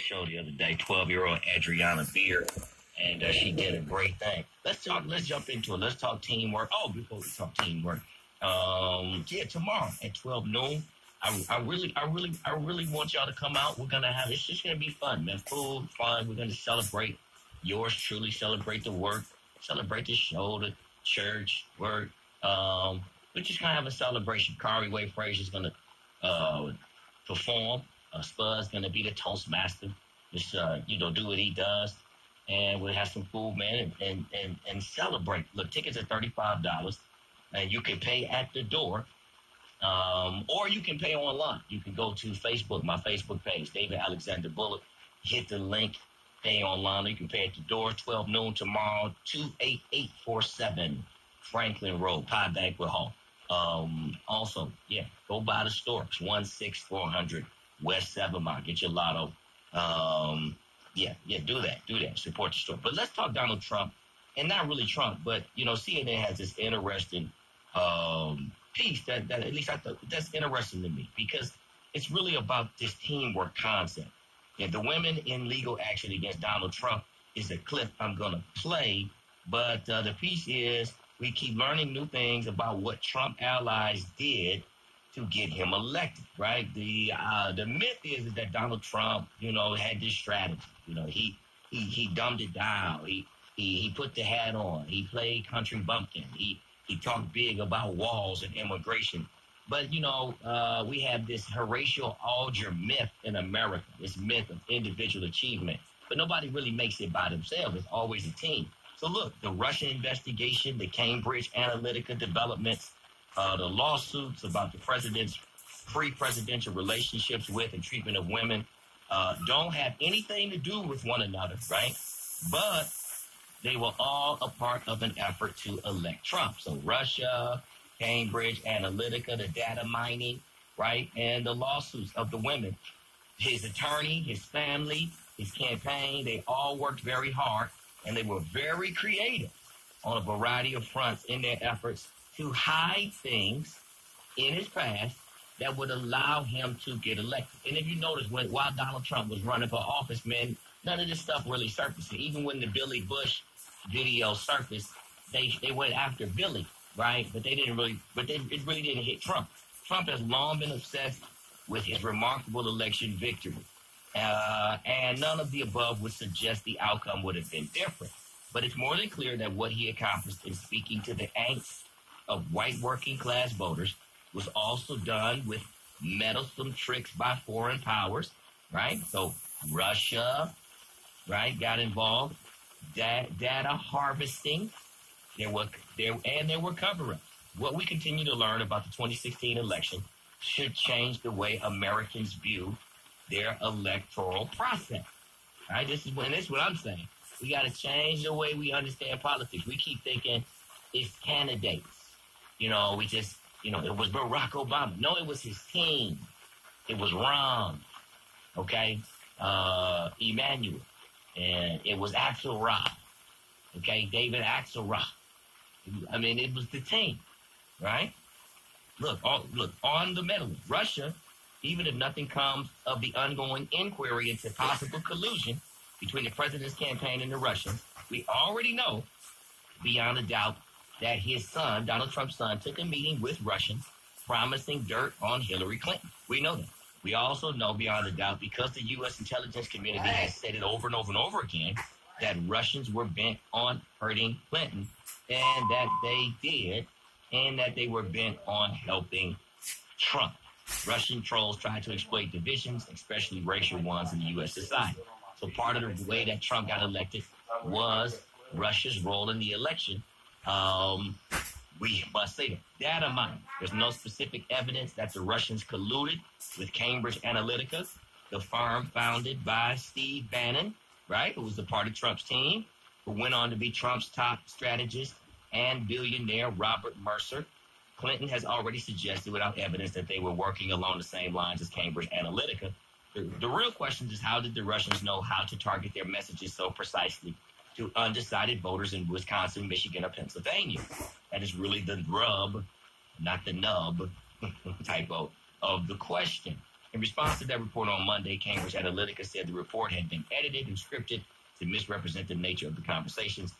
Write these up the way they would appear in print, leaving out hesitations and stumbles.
show the other day, 12-year-old Adriana Beer, and she did a great thing. Let's jump into it. Let's talk teamwork. Oh, before we talk teamwork, tomorrow at 12 noon. I really want y'all to come out. It's just gonna be fun, man. Food, fun. We're gonna celebrate yours truly, celebrate the work, celebrate the show, the church, work. We're just gonna have a celebration. Kari Wade Frazier's gonna perform. Spud's gonna be the Toastmaster. Just do what he does, and we'll have some food, man, and celebrate. Look, tickets are $35, and you can pay at the door. Or you can pay online. You can go to Facebook, my Facebook page, David Alexander Bullock. Hit the link, pay online. Or you can pay at the door, 12 noon tomorrow, 28847 Franklin Road, Pi Banquet Hall. Also, go by the store. It's 16400 West 7 Mile. Get your lotto. Do that. Support the store. But let's talk Donald Trump, and not really Trump, but, CNN has this interesting piece that at least I thought that's interesting to me, because it's really about this teamwork concept. And the women in legal action against Donald Trump is a clip I'm going to play, but the piece is we keep learning new things about what Trump allies did to get him elected, right? The myth is that Donald Trump, had this strategy. He dumbed it down. He put the hat on. He played country bumpkin. He talked big about walls and immigration. But, we have this Horatio Alger myth in America, this myth of individual achievement. But nobody really makes it by themselves. It's always a team. So, look, the Russian investigation, the Cambridge Analytica developments, the lawsuits about the president's pre-presidential relationships with and treatment of women don't have anything to do with one another, right? But they were all a part of an effort to elect Trump. So Russia, Cambridge Analytica, the data mining, right? And the lawsuits of the women. His attorney, his family, his campaign, they all worked very hard, and they were very creative on a variety of fronts in their efforts to hide things in his past that would allow him to get elected. And if you notice, while Donald Trump was running for office, man, none of this stuff really surfaced. Even when the Billy Bush video surfaced, they went after Billy, right? But it really didn't hit Trump. Trump has long been obsessed with his remarkable election victory. And none of the above would suggest the outcome would have been different. But it's more than clear that what he accomplished in speaking to the angst of white working class voters was also done with meddlesome tricks by foreign powers, right? So Russia, right, got involved. Data harvesting, there were cover-ups. What we continue to learn about the 2016 election should change the way Americans view their electoral process. Right? This is what I'm saying. We got to change the way we understand politics. We keep thinking it's candidates. It was Barack Obama. No, it was his team. It was Ron. Okay, Emmanuel. And it was Axelrod, okay, David Axelrod. I mean, it was the team, right? Look, on the medal, Russia, even if nothing comes of the ongoing inquiry into possible collusion between the president's campaign and the Russians, we already know, beyond a doubt, that his son, Donald Trump's son, took a meeting with Russians promising dirt on Hillary Clinton. We know that. We also know beyond a doubt, because the U.S. intelligence community has said it over and over and over again, that Russians were bent on hurting Clinton, and that they did, and that they were bent on helping Trump. Russian trolls tried to exploit divisions, especially racial ones in the U.S. society. So part of the way that Trump got elected was Russia's role in the election. We must say that. Data mining. There's no specific evidence that the Russians colluded with Cambridge Analytica, the firm founded by Steve Bannon, right, who was a part of Trump's team, who went on to be Trump's top strategist, and billionaire Robert Mercer. Clinton has already suggested without evidence that they were working along the same lines as Cambridge Analytica. The real question is, how did the Russians know how to target their messages so precisely to undecided voters in Wisconsin, Michigan, or Pennsylvania? That is really the rub, not the nub, type of the question. In response to that report on Monday, Cambridge Analytica said the report had been edited and scripted to misrepresent the nature of the conversations.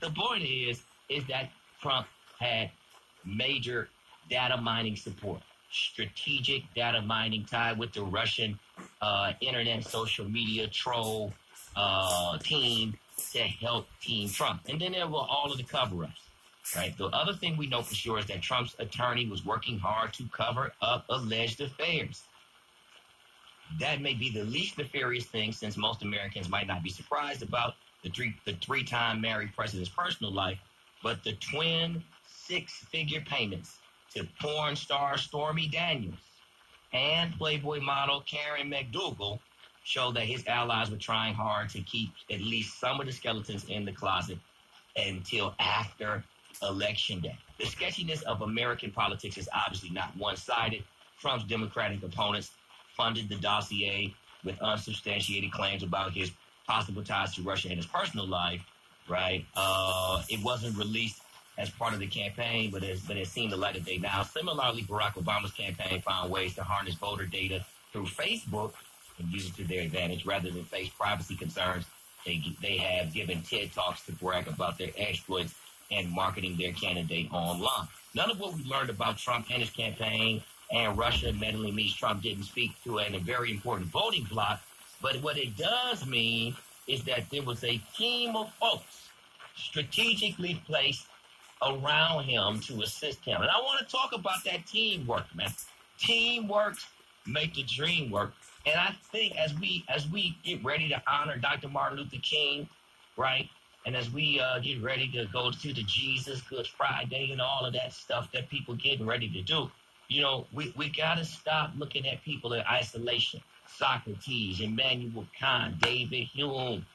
The point is that Trump had major data mining support, strategic data mining tied with the Russian internet social media troll team to help Team Trump. And then there were all of the cover-ups, right? The other thing we know for sure is that Trump's attorney was working hard to cover up alleged affairs. That may be the least nefarious thing, since most Americans might not be surprised about the three-time married president's personal life, but the twin six-figure payments to porn star Stormy Daniels and Playboy model Karen McDougal show that his allies were trying hard to keep at least some of the skeletons in the closet until after Election Day. The sketchiness of American politics is obviously not one-sided. Trump's Democratic opponents funded the dossier with unsubstantiated claims about his possible ties to Russia in his personal life, right? It wasn't released as part of the campaign, but it's seen the light of day now. Similarly, Barack Obama's campaign found ways to harness voter data through Facebook and use it to their advantage rather than face privacy concerns. They have given TED Talks to brag about their exploits and marketing their candidate online. None of what we learned about Trump and his campaign and Russia meddling means Trump didn't speak to a very important voting bloc. But what it does mean is that there was a team of folks strategically placed around him to assist him. And I want to talk about that teamwork, man. Teamwork make the dream work. And I think as we get ready to honor Dr. Martin Luther King, right? And as we get ready to go to the Jesus Good Friday and all of that stuff that people getting ready to do, you know, we got to stop looking at people in isolation. Socrates, Immanuel Kant, David Hume,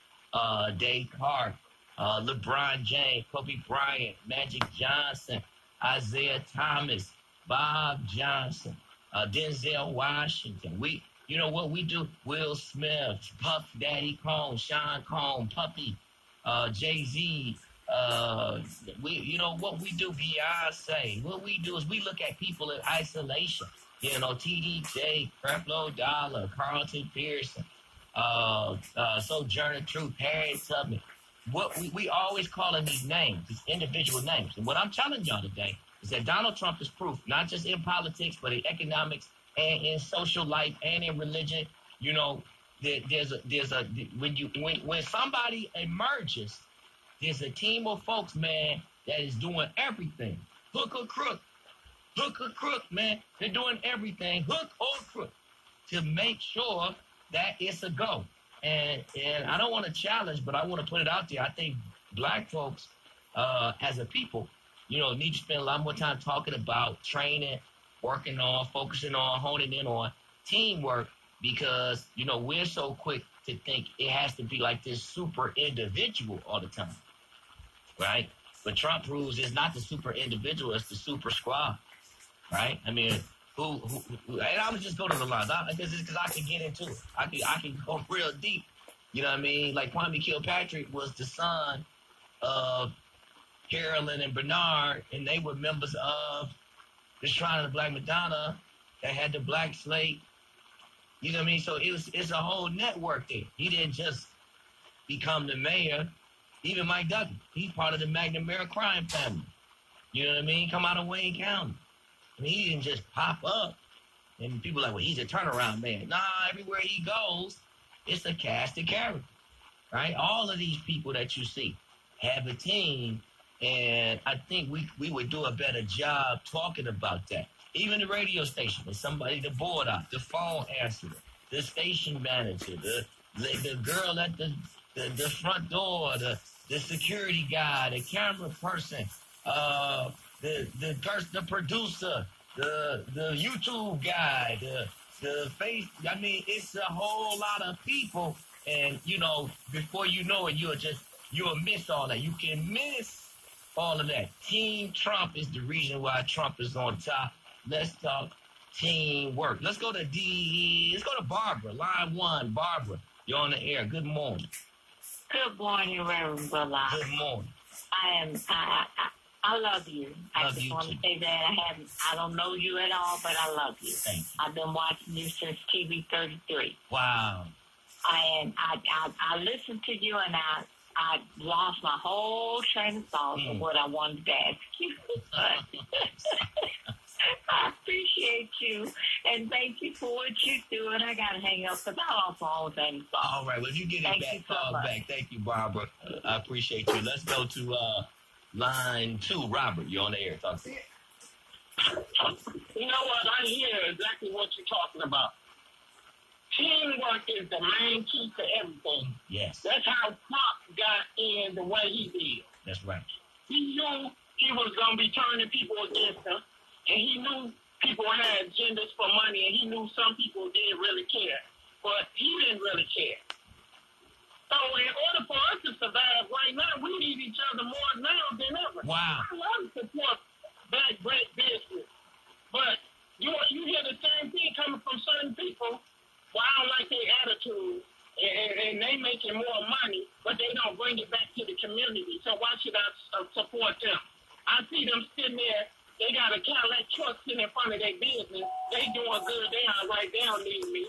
Descartes, LeBron James, Kobe Bryant, Magic Johnson, Isaiah Thomas, Bob Johnson, Denzel Washington. You know what we do? Will Smith, Puff Daddy Combs, Sean Combs, Puffy, Jay-Z. You know what we do? Beyonce. What we do is we look at people in isolation. You know, TDJ, Creflo Dollar, Carlton Pearson, Sojourner Truth, Harriet Tubman. What we always calling these names, these individual names. And what I'm telling y'all today is that Donald Trump is proof, not just in politics, but in economics and in social life and in religion. You know, when somebody emerges, there's a team of folks, man, that is doing everything. Hook or crook, man. They're doing everything, hook or crook, to make sure that it's a go. And I don't want to challenge, but I want to put it out there. I think black folks, as a people, you know, need to spend a lot more time talking about training, working on, focusing on, honing in on teamwork, because, you know, we're so quick to think it has to be like this super individual all the time, right? But Trump proves it's not the super individual, it's the super squad, right? I mean, who and I would just go to the lines, because I can get into it. I can go real deep, you know what I mean? Like Kwame Kilpatrick was the son of Carolyn and Bernard, and they were members of the Shrine of the Black Madonna that had the black slate. You know what I mean? So it's a whole network there. He didn't just become the mayor. Even Mike Duggan, he's part of the Magna Mare crime family. You know what I mean? Come out of Wayne County. I mean, he didn't just pop up. And people are like, well, he's a turnaround man. Nah, everywhere he goes, it's a cast of characters, right? All of these people that you see have a team, and I think we would do a better job talking about that. Even the radio station, there's somebody, the board op, the phone answerer, the station manager, the girl at the front door, the security guy, the camera person, the producer, the YouTube guy, the face. I mean, it's a whole lot of people, and you know, before you know it, you'll miss all that. You can miss all of that. Team Trump is the reason why Trump is on top. Let's talk teamwork. Let's go to Barbara. Line 1, Barbara. You're on the air. Good morning. Good morning, Reverend Bullock. Good morning. I I love you. I Love just you want to too. say that I don't know you at all, but I love you. Thank you. I've been watching you since TV 33. Wow. I listened to you, and I lost my whole train of thought of what I wanted to ask you. I appreciate you, and thank you for what you do. And I got to hang up because I lost my whole train of thought. All right. Well, if you get it Thank back, you so call much. back. Thank you, Barbara. I appreciate you. Let's go to line 2. Robert, you're on the air. Talk to me. You know what? I hear exactly what you're talking about. Teamwork is the main key to everything. Yes, That's how Pop got in the way he did. that's right. He knew he was going to be turning people against him, and he knew people had agendas for money, and he knew some people didn't really care. But he didn't really care. So in order for us to survive right now, we need each other more now than ever. Wow. I love to support black business, but you hear the same thing coming from certain people. Well, I don't like their attitude, and they making more money, but they don't bring it back to the community. So why should I support them? I see them sitting there. They got a Cadillac truck sitting in front of their business. They doing good. They all right. They don't need me.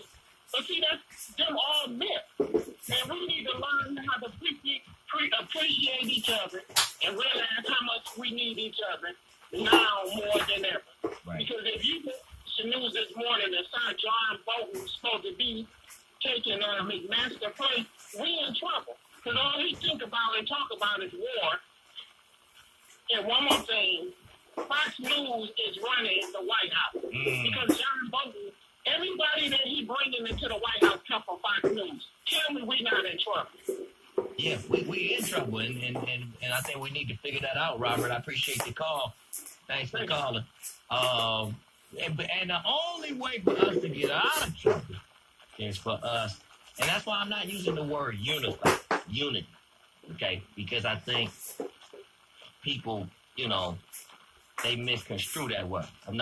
But see, that's them all myths. And we need to learn how to appreciate each other and realize how much we need each other now more than ever. Right. Because if you the news this morning that Sir John Bolton was supposed to be taking McMaster place, we in trouble. Because all he think about and talk about is war. And one more thing, Fox News is running the White House. Because John Bolton, everybody that he bringing into the White House come from Fox News. Tell me we not in trouble. Yeah, we in trouble, and I think we need to figure that out, Robert. I appreciate the call. Thanks for calling. And the only way for us to get out of trouble is for us, and that's why I'm not using the word unity, okay? Because I think people, they misconstrue that word. I'm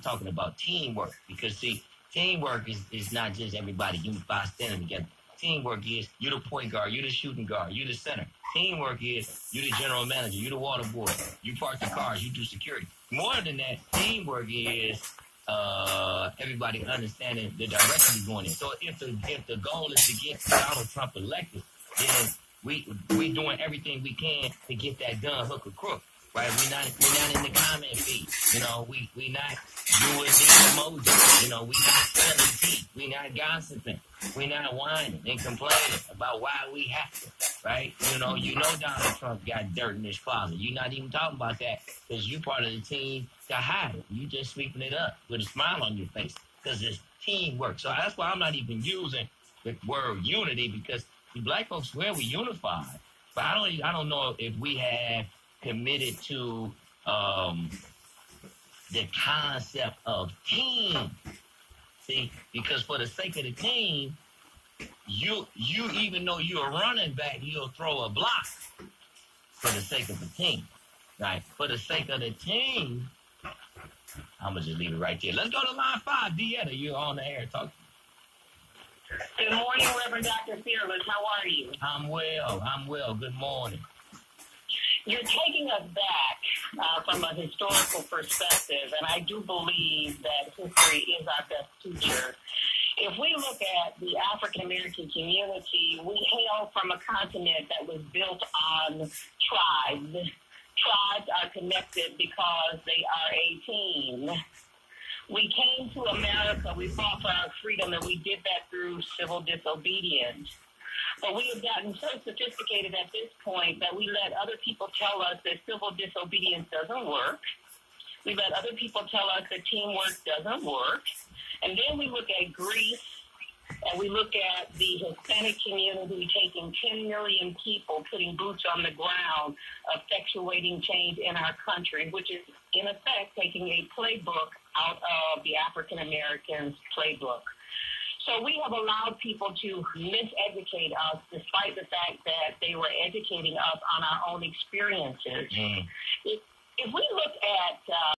talking about teamwork, because see, teamwork is not just everybody unified standing together. Teamwork is you the point guard, you the shooting guard, you the center. Teamwork is you the general manager, you the water boy, you park the cars, you do security. More than that, teamwork is everybody understanding the direction we're going in. So if the goal is to get Donald Trump elected, then we doing everything we can to get that done, hook or crook. Right? We're not in the comment feed. We not doing the emojis. We not spilling tea. We not gossiping. We not whining and complaining about why we have to. Right? Donald Trump got dirt in his closet. You're not even talking about that because you part of the team to hide it. You just sweeping it up with a smile on your face because it's teamwork. So that's why I'm not even using the word unity, because the black folks swear we unified, but I don't know if we have committed to the concept of team. See, because for the sake of the team, you even though you're a running back, you'll throw a block for the sake of the team. Right? For the sake of the team, I'm gonna just leave it right there. Let's go to line 5. Deetta, you're on the air. Talk to me. Good morning, Reverend Dr. Fearless. How are you? I'm well. Good morning. You're taking us back from a historical perspective, and I do believe that history is our best teacher. If we look at the African-American community, we hail from a continent that was built on tribes. Tribes are connected because they are a team. We came to America, we fought for our freedom, and we did that through civil disobedience. But we have gotten so sophisticated at this point that we let other people tell us that civil disobedience doesn't work. We let other people tell us that teamwork doesn't work. And then we look at Greece, and we look at the Hispanic community taking 10 million people, putting boots on the ground, effectuating change in our country, which is, in effect, taking a playbook out of the African Americans' playbook. So we have allowed people to miseducate us despite the fact that they were educating us on our own experiences. If we look at